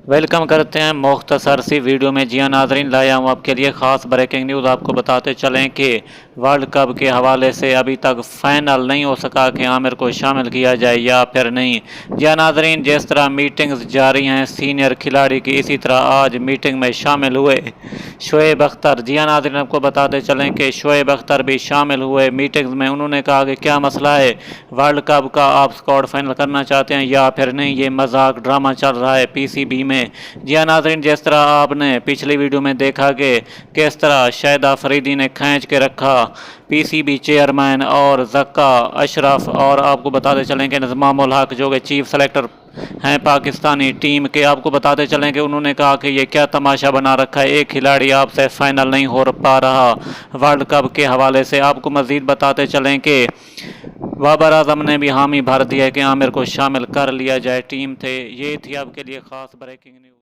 Welcome करते हैं मुख्तसर सी वीडियो में। जी हाँ नाज़रीन, लाया हूँ आपके लिए ख़ास ब्रेकिंग न्यूज़। आपको बताते चलें कि वर्ल्ड कप के हवाले से अभी तक फाइनल नहीं हो सका कि आमिर को शामिल किया जाए या फिर नहीं। जी हाँ नाज़रीन, जिस तरह मीटिंग्स जारी हैं सीनियर खिलाड़ी की, इसी तरह आज मीटिंग में शामिल हुए शोएब अख्तर। जी हाँ नाज़रीन, आपको बताते चलें कि शोएब अख्तर भी शामिल हुए मीटिंग्स में। उन्होंने कहा कि क्या मसला है, वर्ल्ड कप का आप स्क्वाड फाइनल करना चाहते हैं या फिर नहीं, ये मजाक ड्रामा चल रहा है पीसीबी में। जी हाँ नाज़रीन, जिस तरह आपने पिछली वीडियो में देखा कि किस तरह शाहिद अफरीदी ने खींच के रखा पीसीबी चेयरमैन और ज़क्का अशरफ, और आपको बताते चलें कि नज़मामुल हक जो कि चीफ सेलेक्टर हैं पाकिस्तानी टीम के, आपको बताते चलें कि उन्होंने कहा कि ये क्या तमाशा बना रखा है, एक खिलाड़ी आपसे फाइनल नहीं हो पा रहा वर्ल्ड कप के हवाले से। आपको मज़ीद बताते चलें कि बाबर आजम ने भी हामी भर दिया है कि आमिर को शामिल कर लिया जाए टीम थे। ये थी आपके लिए ख़ास ब्रेकिंग न्यूज़।